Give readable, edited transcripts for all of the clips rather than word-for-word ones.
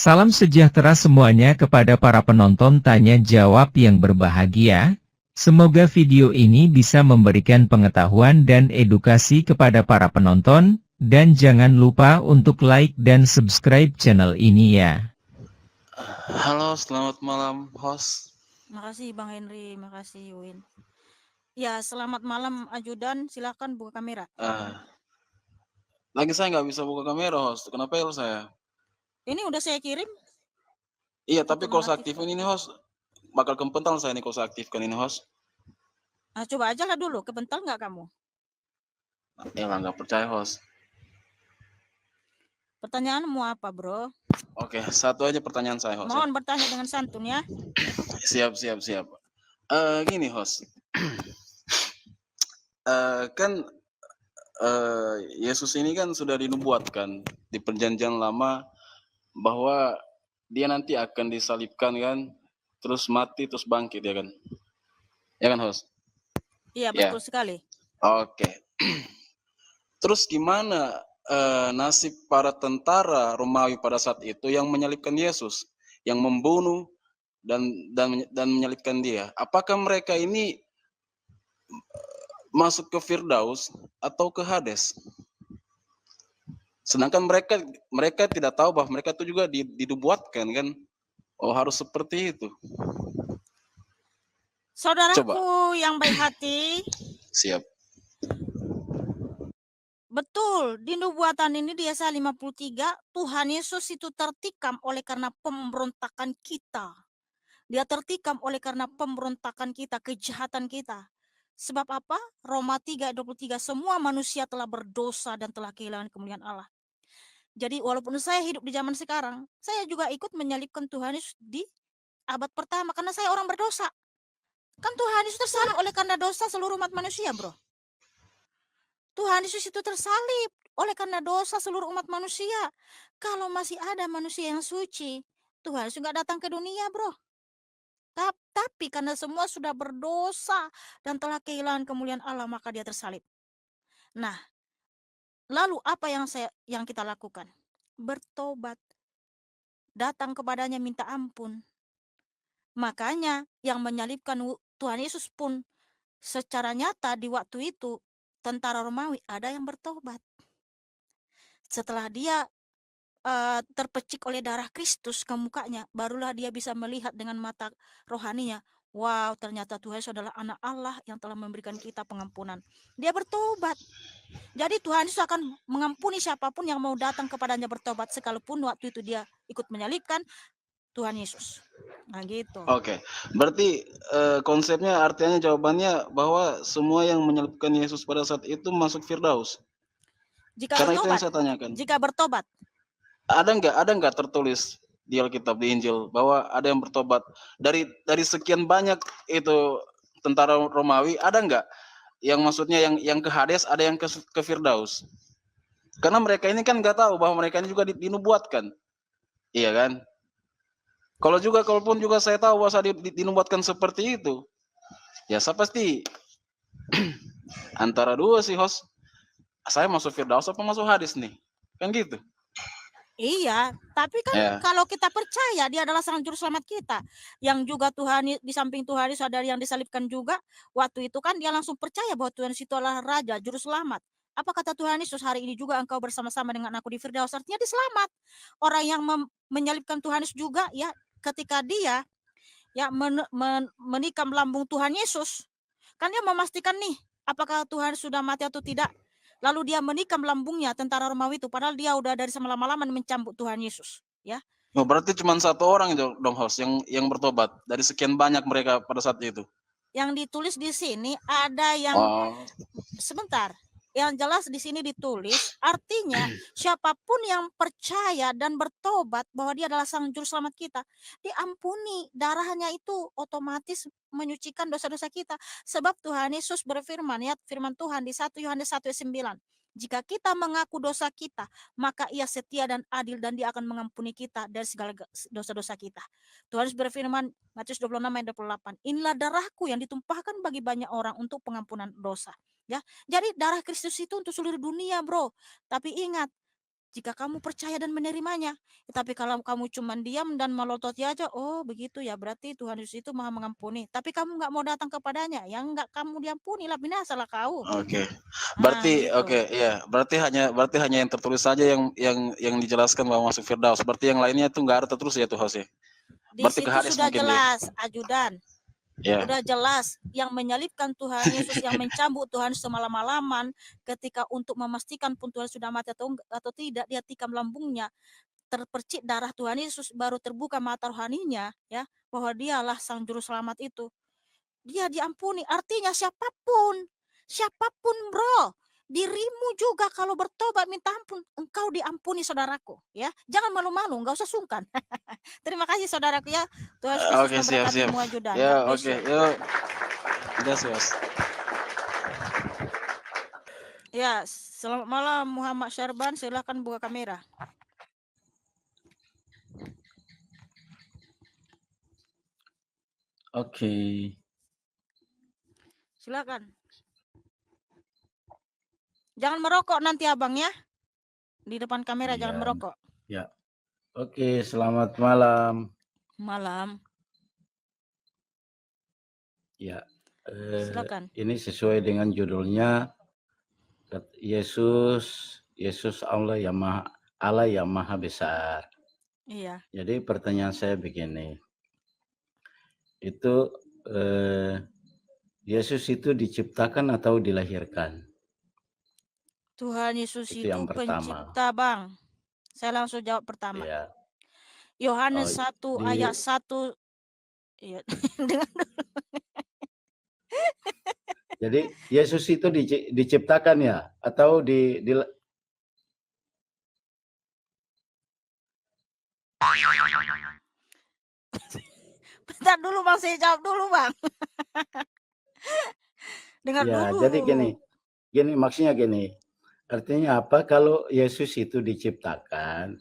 Salam sejahtera semuanya kepada para penonton tanya jawab yang berbahagia. Semoga video ini bisa memberikan pengetahuan dan edukasi kepada para penonton, dan jangan lupa untuk like dan subscribe channel ini ya. Halo, selamat malam, host. Makasih Bang Henry, makasih Win. Ya, selamat malam Ajudan, silakan buka kamera. Lagi saya nggak bisa buka kamera, host. Kenapa ya saya? Ini udah saya kirim Iya, tapi untuk kalau saya aktifin mengaktifkan. ini, host, bakal kepental saya nih kalau saya aktifkan ini, host. Nah, coba aja lah dulu, kebental nggak kamu? Ya lah, nggak percaya, host. Pertanyaanmu apa, bro? Oke, satu aja pertanyaan saya, host. Mohon bertanya dengan santun ya. Siap. Gini, host. Kan Yesus ini kan sudah dinubuatkan di perjanjian lama bahwa dia nanti akan disalibkan kan, terus mati, terus bangkit ya kan? Ya kan, host? Iya, Ya. betul sekali. Oke. Terus gimana nasib para tentara Romawi pada saat itu yang menyalibkan Yesus, yang membunuh dan menyalibkan dia? Apakah mereka ini masuk ke Firdaus atau ke Hades? Sedangkan mereka tidak tahu bahwa mereka itu juga dinubuatkan kan? Oh, harus seperti itu. Coba. Saudaraku yang baik hati, Siap. betul, di nubuatan ini di Yesaya 53, Tuhan Yesus itu tertikam oleh karena pemberontakan kita. Dia tertikam oleh karena pemberontakan kita, kejahatan kita. Sebab apa? Roma 3 ayat 23, semua manusia telah berdosa dan telah kehilangan kemuliaan Allah. Jadi walaupun saya hidup di zaman sekarang, saya juga ikut menyalibkan Tuhan Yesus di abad pertama karena saya orang berdosa. Kan Tuhan Yesus tersalib oleh karena dosa seluruh umat manusia, bro. Tuhan Yesus itu tersalib oleh karena dosa seluruh umat manusia. Kalau masih ada manusia yang suci, Tuhan Yesus nggak datang ke dunia, bro. Tapi karena semua sudah berdosa dan telah kehilangan kemuliaan Allah, maka dia tersalib. Nah, lalu apa yang kita lakukan? Bertobat. Datang kepadanya minta ampun. Makanya yang menyalibkan Tuhan Yesus pun secara nyata di waktu itu tentara Romawi ada yang bertobat. Setelah dia terpecik oleh darah Kristus ke mukanya, barulah dia bisa melihat dengan mata rohaninya. Wow, ternyata Tuhan Yesus adalah anak Allah yang telah memberikan kita pengampunan. Dia bertobat. Jadi Tuhan Yesus akan mengampuni siapapun yang mau datang kepadanya bertobat, sekalipun waktu itu dia ikut menyalibkan Tuhan Yesus. Nah gitu. Oke, berarti konsepnya artinya jawabannya bahwa semua yang menyalibkan Yesus pada saat itu masuk Firdaus. Jika Karena itu yang bertobat, saya tanyakan. jika bertobat, Ada nggak tertulis di Alkitab, di Injil, bahwa ada yang bertobat dari sekian banyak itu tentara Romawi, ada nggak yang maksudnya yang ke Hades, ada yang ke Firdaus? Karena mereka ini kan nggak tahu bahwa mereka ini juga dinubuatkan, iya kan? Kalaupun juga saya tahu bahwa saya dinubuatkan seperti itu, ya saya pasti antara dua sih, host. Saya masuk Firdaus apa masuk Hades nih? Kan gitu. iya, tapi kan kalau kita percaya dia adalah sang juru selamat kita, yang juga Tuhan di samping Tuhan Yesus ada yang disalibkan juga, waktu itu kan dia langsung percaya bahwa Tuhan Yesus itu adalah Raja, juru selamat. Apa kata Tuhan Yesus, hari ini juga engkau bersama-sama dengan aku di Firdaus, artinya diselamat. Orang yang menyalibkan Tuhan Yesus juga ya, ketika dia ya menikam lambung Tuhan Yesus, kan dia memastikan nih apakah Tuhan sudah mati atau tidak. Lalu dia menikam lambungnya tentara Romawi itu, padahal dia udah dari selama-lama mencambuk Tuhan Yesus, ya. Oh, berarti cuma satu orang dong, host, yang bertobat dari sekian banyak mereka pada saat itu. Yang ditulis di sini ada yang sebentar. Yang jelas di sini ditulis, artinya siapapun yang percaya dan bertobat bahwa dia adalah sang juru selamat kita, diampuni. Darahnya itu otomatis menyucikan dosa-dosa kita. Sebab Tuhan Yesus berfirman, ya, firman Tuhan di 1 Yohanes 1 ayat 9. Jika kita mengaku dosa kita, maka ia setia dan adil dan dia akan mengampuni kita dari segala dosa-dosa kita. Tuhan Yesus berfirman, Matius 26 ayat 28. Inilah darahku yang ditumpahkan bagi banyak orang untuk pengampunan dosa. Ya, jadi darah Kristus itu untuk seluruh dunia, bro. Tapi ingat, jika kamu percaya dan menerimanya. Tapi kalau kamu cuma diam dan melototi aja, oh begitu ya, berarti Tuhan Yesus itu maha mengampuni. Tapi kamu nggak mau datang kepadanya, yang nggak kamu diampuni lah, binasalah kau. Oke. Ah, Berarti gitu. oke, ya. Berarti hanya yang tertulis saja yang dijelaskan bahwa masuk Firdaus. Berarti yang lainnya itu nggak ada tertulis ya tuh Hose. Di Berarti ke situ hadis sudah mungkin dia. jelas, ajudan. Ya. Udah jelas yang menyalibkan Tuhan Yesus, yang mencambuk Tuhan semalam-malaman, ketika untuk memastikan pun Tuhan sudah mati atau tidak, dia tikam lambungnya, terpercik darah Tuhan Yesus, baru terbuka mata rohaninya, ya, bahwa dialah sang juru selamat itu. Dia diampuni, artinya siapapun bro, dirimu juga kalau bertobat minta ampun, engkau diampuni saudaraku, ya. Jangan malu-malu, enggak usah sungkan. Terima kasih saudaraku ya. Tuhan Yesus Kristus Oke, siap, siap. memberkatimu ajudan. God Ya, bless oke. you. Yuk. Gas, Yos. Ya, selamat malam Muhammad Syarban, silakan buka kamera. Oke. Silakan. Jangan merokok nanti abang ya. Di depan kamera Iya. jangan merokok. Ya. Oke, selamat malam. Malam. Ya. Silakan. Ini sesuai dengan judulnya Yesus Allah yang maha besar. Iya. Jadi pertanyaan saya begini. Itu Yesus itu diciptakan atau dilahirkan? Tuhan Yesus Itu itu yang pertama. pencipta, Bang. Saya langsung jawab pertama. Ya. Yohanes 1 ayat 1. Iya. Jadi Yesus itu diciptakan ya atau Bentar dulu Bang, saya jawab dulu Bang. Dengar ya, dulu. jadi gini maksudnya gini. Artinya apa kalau Yesus itu diciptakan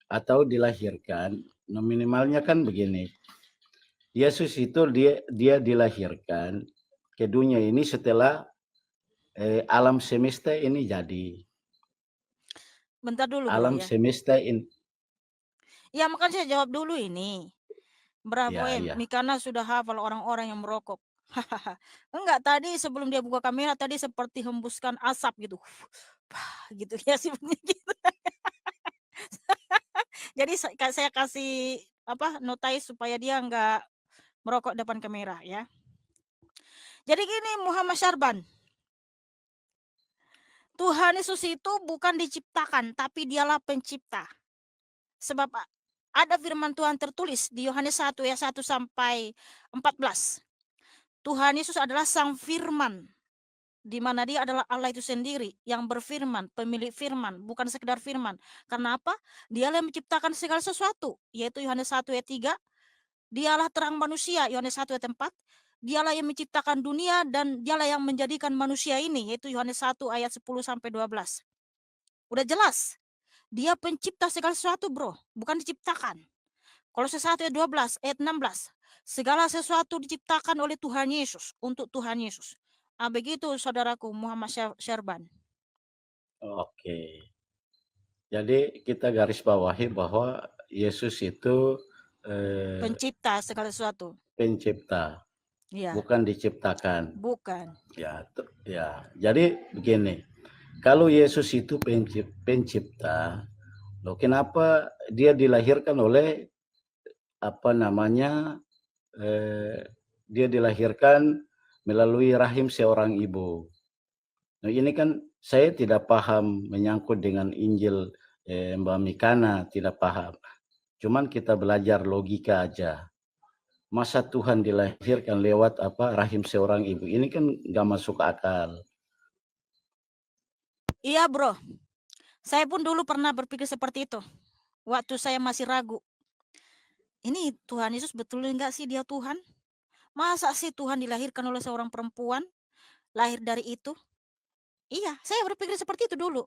atau dilahirkan? Nah, minimalnya kan begini. Yesus itu dia dilahirkan ke dunia ini setelah alam semesta ini jadi. Bentar dulu bro Alam ya. semesta ini. Ya makanya saya jawab dulu ini. Bravo Ya. Mikana sudah hafal orang-orang yang merokok. Enggak, tadi sebelum dia buka kamera tadi seperti hembuskan asap gitu. Gitu ya sih gitu. Jadi saya kasih notice supaya dia enggak merokok depan kamera ya. Jadi gini Muhammad Syarban. Tuhan Yesus itu bukan diciptakan, tapi dialah pencipta. Sebab ada firman Tuhan tertulis di Yohanes 1 ayat 1 sampai 14. Tuhan Yesus adalah sang firman, di mana dia adalah Allah itu sendiri yang berfirman, pemilik firman, bukan sekedar firman. Karena apa? Dialah yang menciptakan segala sesuatu, yaitu Yohanes 1 ayat 3. Dialah terang manusia, Yohanes 1 ayat 4. Dialah yang menciptakan dunia dan dialah yang menjadikan manusia ini, yaitu Yohanes 1 ayat 10 sampai 12. Udah jelas. Dia pencipta segala sesuatu, bro, bukan diciptakan. Kolose 1 ayat 12, ayat 16. Segala sesuatu diciptakan oleh Tuhan Yesus, untuk Tuhan Yesus. Begitu saudaraku Muhammad Syarban. Oke. Jadi kita garis bawahi bahwa Yesus itu pencipta segala sesuatu. Pencipta. Ya. Bukan diciptakan. Bukan. Ya. Jadi begini. Kalau Yesus itu pencipta, loh kenapa dia dilahirkan oleh dia dilahirkan melalui rahim seorang ibu. Nah, ini kan saya tidak paham menyangkut dengan Injil Mbak Mikana, tidak paham. Cuman kita belajar logika aja. Masa Tuhan dilahirkan lewat rahim seorang ibu? Ini kan nggak masuk akal. Iya bro, saya pun dulu pernah berpikir seperti itu. Waktu saya masih ragu. Ini Tuhan Yesus betul enggak sih dia Tuhan? Masa sih Tuhan dilahirkan oleh seorang perempuan? Lahir dari itu? Iya, saya berpikir seperti itu dulu.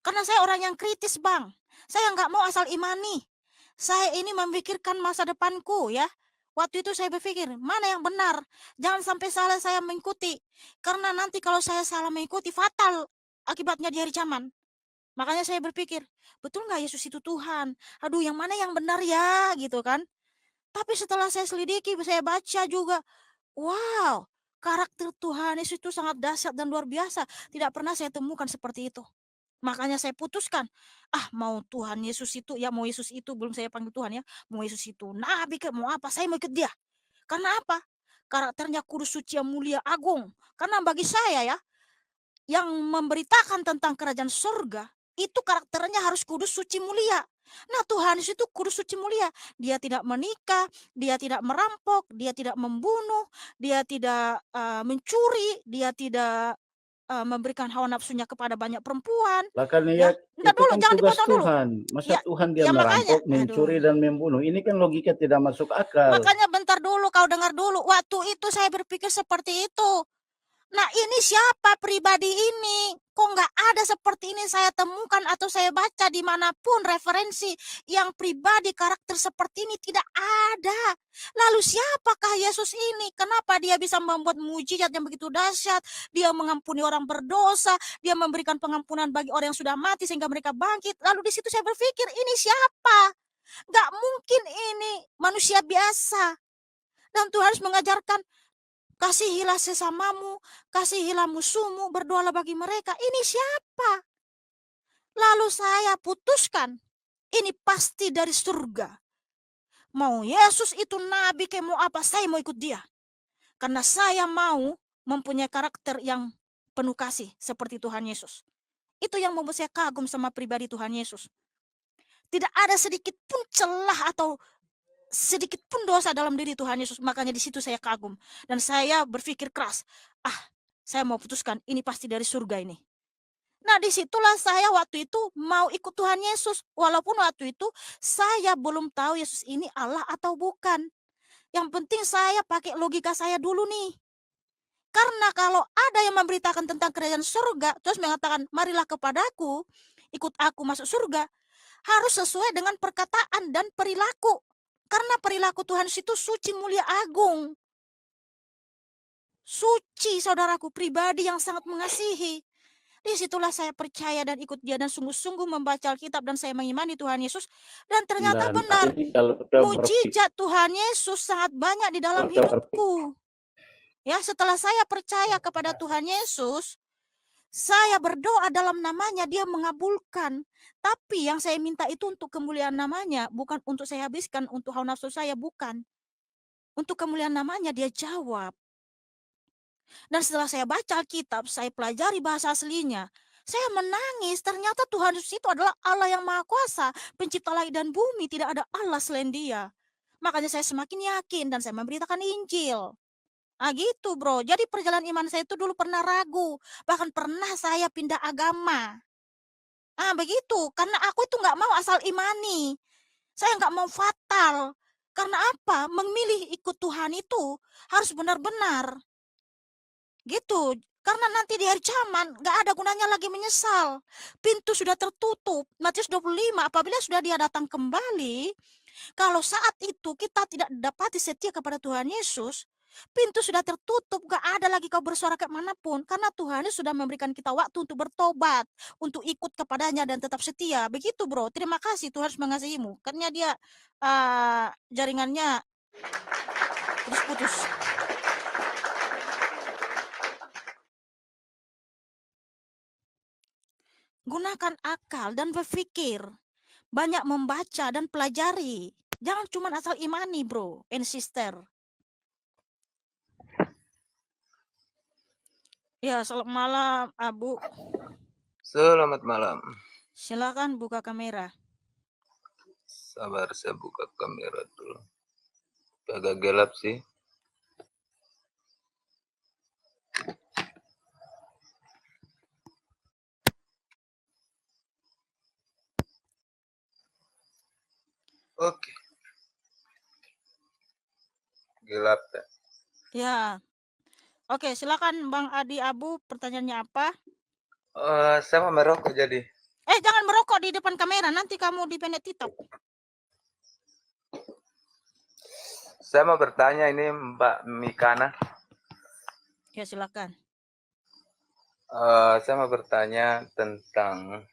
Karena saya orang yang kritis bang. Saya nggak mau asal imani. Saya ini memikirkan masa depanku ya. Waktu itu saya berpikir, mana yang benar? Jangan sampai salah saya mengikuti. Karena nanti kalau saya salah mengikuti, fatal akibatnya di hari zaman. Makanya saya berpikir, betul nggak Yesus itu Tuhan? Aduh, yang mana yang benar ya, gitu kan? Tapi setelah saya selidiki, saya baca juga, wow, karakter Tuhan Yesus itu sangat dahsyat dan luar biasa. Tidak pernah saya temukan seperti itu. Makanya saya putuskan, mau Tuhan Yesus itu, ya mau Yesus itu, belum saya panggil Tuhan ya, mau Yesus itu nabi ke mau apa, saya mau ikut dia. Karena apa? Karakternya kudus, suci, yang mulia, agung. Karena bagi saya ya, yang memberitakan tentang kerajaan surga, itu karakternya harus kudus, suci, mulia. Nah, Tuhan Yesus itu kudus, suci, mulia. Dia tidak menikah, dia tidak merampok, dia tidak membunuh, dia tidak mencuri, dia tidak memberikan hawa nafsunya kepada banyak perempuan. Bahkan Ya, entar itu dulu, kan jangan tugas dipotong dulu. Tuhan. Masa Ya, Tuhan dia ya makanya, merampok, mencuri, aduh. dan membunuh? Ini kan logika tidak masuk akal. Makanya bentar dulu, kau dengar dulu. Waktu itu saya berpikir seperti itu. Nah, ini siapa pribadi ini? Kok nggak ada seperti ini saya temukan atau saya baca dimanapun referensi yang pribadi karakter seperti ini tidak ada. Lalu siapakah Yesus ini? Kenapa dia bisa membuat mujizat yang begitu dahsyat? Dia mengampuni orang berdosa, dia memberikan pengampunan bagi orang yang sudah mati sehingga mereka bangkit. Lalu di situ saya berpikir, ini siapa? Nggak mungkin ini manusia biasa. Dan Tuhan harus mengajarkan, kasihilah sesamamu, kasihilah musuhmu, berdoalah bagi mereka. Ini siapa? Lalu saya putuskan, ini pasti dari surga. Mau Yesus itu nabi, kayak mau apa, saya mau ikut dia. Karena saya mau mempunyai karakter yang penuh kasih seperti Tuhan Yesus. Itu yang membuat saya kagum sama pribadi Tuhan Yesus. Tidak ada sedikit pun celah atau sedikit pun dosa dalam diri Tuhan Yesus. Makanya di situ saya kagum. Dan saya berpikir keras, saya mau putuskan ini pasti dari surga ini. Nah, disitulah saya waktu itu mau ikut Tuhan Yesus. Walaupun waktu itu saya belum tahu Yesus ini Allah atau bukan. Yang penting saya pakai logika saya dulu nih. Karena kalau ada yang memberitakan tentang kerajaan surga, terus mengatakan, marilah kepadaku, ikut aku masuk surga, harus sesuai dengan perkataan dan perilaku. Karena perilaku Tuhan itu suci, mulia, agung. Suci, saudaraku, pribadi yang sangat mengasihi. Disitulah saya percaya dan ikut dia dan sungguh-sungguh membaca Alkitab dan saya mengimani Tuhan Yesus. Dan ternyata Dan benar, ini kalau kita mujizat Tuhan Yesus sangat banyak di dalam hidupku. Ya, setelah saya percaya kepada Tuhan Yesus, saya berdoa dalam namanya, dia mengabulkan. Tapi yang saya minta itu untuk kemuliaan namanya, bukan untuk saya habiskan untuk hawa nafsu saya, bukan. Untuk kemuliaan namanya dia jawab. Dan setelah saya baca Alkitab, saya pelajari bahasa aslinya, saya menangis. Ternyata Tuhan Yesus itu adalah Allah yang Maha Kuasa, pencipta langit dan bumi, tidak ada Allah selain dia. Makanya saya semakin yakin dan saya memberitakan Injil. Gitu bro, jadi perjalanan iman saya itu dulu pernah ragu, bahkan pernah saya pindah agama. Begitu, karena aku itu nggak mau asal imani, saya nggak mau fatal. Karena apa? Memilih ikut Tuhan itu harus benar-benar. Gitu, karena nanti di hari kiamat nggak ada gunanya lagi menyesal. Pintu sudah tertutup. Matius 25, apabila sudah dia datang kembali, kalau saat itu kita tidak dapati setia kepada Tuhan Yesus, pintu sudah tertutup, gak ada lagi kau bersuara kemanapun. Karena Tuhan sudah memberikan kita waktu untuk bertobat, untuk ikut kepadanya dan tetap setia. Begitu bro, terima kasih, Tuhan harus mengasihimu. Karena dia jaringannya putus-putus. Gunakan akal dan berpikir. Banyak membaca dan pelajari. Jangan cuma asal imani bro and sister. Ya, selamat malam, Abu. Selamat malam. Silakan buka kamera. Sabar, saya buka kamera dulu. Agak gelap sih. Oke. Gelap ya. Ya. Oke, silakan Bang Adi Abu, pertanyaannya apa? Saya mau merokok jadi. Jangan merokok di depan kamera, nanti kamu dipendek TikTok. Saya mau bertanya ini Mbak Mikana. Ya, silakan. Saya mau bertanya tentang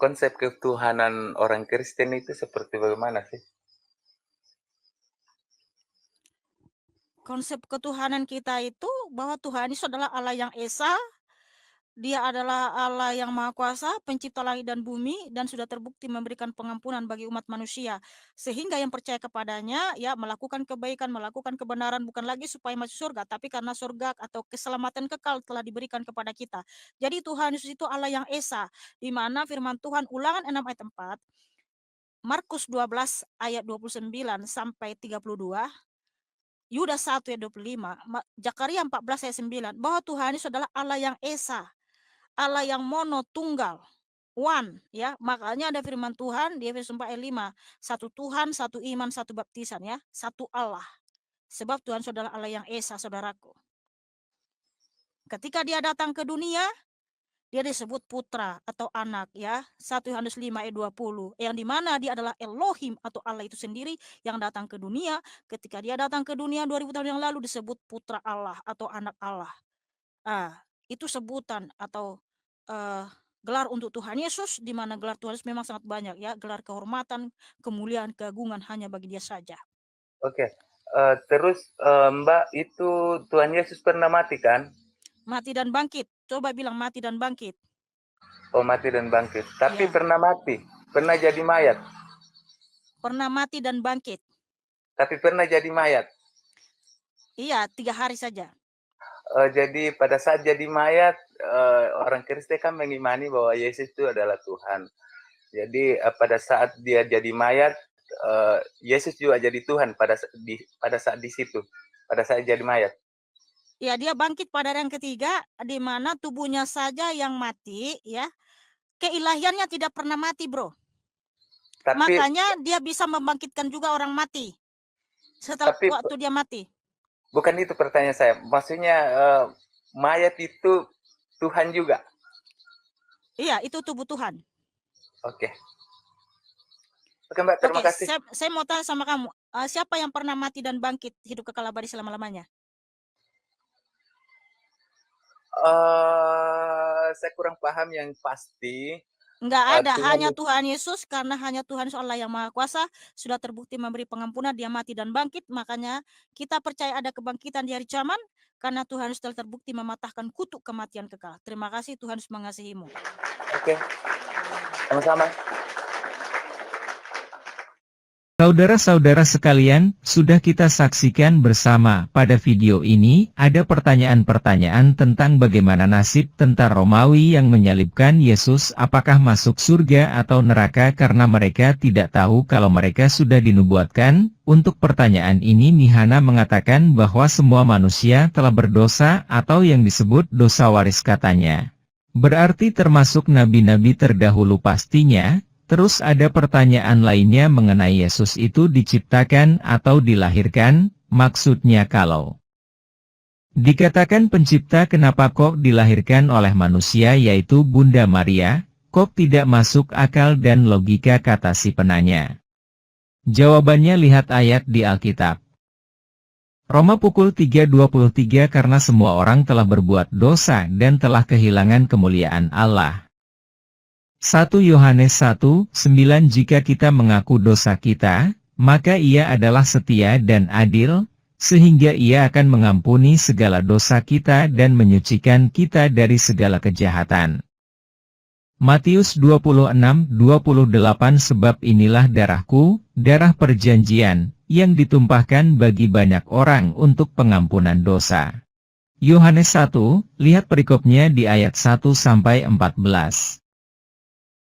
konsep ketuhanan orang Kristen itu seperti bagaimana sih? Konsep ketuhanan kita itu bahwa Tuhan itu adalah Allah yang esa, Dia adalah Allah yang Maha Kuasa, pencipta langit dan bumi, dan sudah terbukti memberikan pengampunan bagi umat manusia. Sehingga yang percaya kepadanya, ya melakukan kebaikan, melakukan kebenaran, bukan lagi supaya masuk surga, tapi karena surga atau keselamatan kekal telah diberikan kepada kita. Jadi Tuhan Yesus itu Allah yang esa, di mana firman Tuhan Ulangan 6 ayat 4, Markus 12 ayat 29 sampai 32, Yudas 1 ayat 25, Zakaria 14 ayat 9, bahwa Tuhan Yesus adalah Allah yang esa, Allah yang mono tunggal, one, ya. Makanya ada firman Tuhan di Efesus 4 ayat 5, satu Tuhan, satu iman, satu baptisan, ya, satu Allah. Sebab Tuhan saudara Allah yang esa, saudaraku. Ketika dia datang ke dunia, dia disebut putra atau anak, ya. 1 Yohanes 5 ayat 20, yang dimana dia adalah Elohim atau Allah itu sendiri yang datang ke dunia. Ketika dia datang ke dunia 2000 tahun yang lalu disebut putra Allah atau anak Allah. Itu sebutan atau gelar untuk Tuhan Yesus, di mana gelar Tuhan Yesus memang sangat banyak, ya, gelar kehormatan, kemuliaan, keagungan hanya bagi dia saja. Oke. Terus Mbak, itu Tuhan Yesus pernah mati kan? Mati dan bangkit. Coba bilang mati dan bangkit. Oh, mati dan bangkit. Tapi Ya. pernah mati, pernah jadi mayat. Pernah mati dan bangkit. Tapi pernah jadi mayat. Iya, 3 hari saja. Jadi pada saat jadi mayat, orang Kristen kan mengimani bahwa Yesus itu adalah Tuhan. Jadi pada saat dia jadi mayat, Yesus juga jadi Tuhan pada saat di situ, pada saat jadi mayat. Ya, dia bangkit pada hari yang ketiga, di mana tubuhnya saja yang mati, ya. Keilahiannya tidak pernah mati, bro. Tapi Makanya dia bisa membangkitkan juga orang mati setelah waktu dia mati. Bukan itu pertanyaan saya. Maksudnya mayat itu Tuhan juga? Iya, itu tubuh Tuhan. Oke. Oke, Mbak, terima kasih. Saya mau tanya sama kamu, siapa yang pernah mati dan bangkit hidup kekal abadi selama-lamanya? Saya kurang paham yang pasti. Enggak ada, hanya Tuhan Yesus, karena hanya Tuhan Yesus Allah yang Maha Kuasa sudah terbukti memberi pengampunan, dia mati dan bangkit. Makanya kita percaya ada kebangkitan di hari kiamat, karena Tuhan Yesus telah terbukti mematahkan kutuk kematian kekal. Terima kasih, Tuhan Yesus mengasihimu. Oke. Sama-sama. Saudara-saudara sekalian, sudah kita saksikan bersama. Pada video ini, ada pertanyaan-pertanyaan tentang bagaimana nasib tentara Romawi yang menyalibkan Yesus, apakah masuk surga atau neraka karena mereka tidak tahu kalau mereka sudah dinubuatkan. Untuk pertanyaan ini Mihana mengatakan bahwa semua manusia telah berdosa atau yang disebut dosa waris katanya. Berarti termasuk nabi-nabi terdahulu pastinya. Terus ada pertanyaan lainnya mengenai Yesus itu diciptakan atau dilahirkan, maksudnya kalau dikatakan pencipta kenapa kok dilahirkan oleh manusia yaitu Bunda Maria, kok tidak masuk akal dan logika kata si penanya. Jawabannya lihat ayat di Alkitab. Roma pukul 3:23 karena semua orang telah berbuat dosa dan telah kehilangan kemuliaan Allah. 1 Yohanes 1:9 Jika kita mengaku dosa kita, maka ia adalah setia dan adil, sehingga ia akan mengampuni segala dosa kita dan menyucikan kita dari segala kejahatan. Matius 26:28 Sebab inilah darahku, darah perjanjian, yang ditumpahkan bagi banyak orang untuk pengampunan dosa. Yohanes 1, lihat perikopnya di ayat 1-14.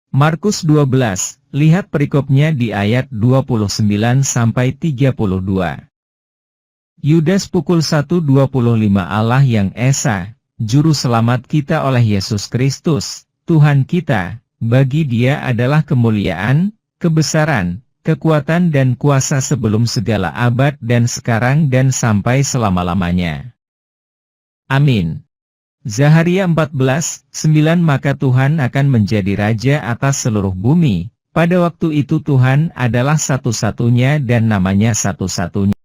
Markus 12, lihat perikopnya di ayat 29-32. Yudas pukul 1:25 Allah yang Esa, Juru Selamat kita oleh Yesus Kristus, Tuhan kita, bagi dia adalah kemuliaan, kebesaran, kekuatan dan kuasa sebelum segala abad dan sekarang dan sampai selama-lamanya. Amin. Zaharia 14:9 Maka Tuhan akan menjadi raja atas seluruh bumi, pada waktu itu Tuhan adalah satu-satunya dan namanya satu-satunya.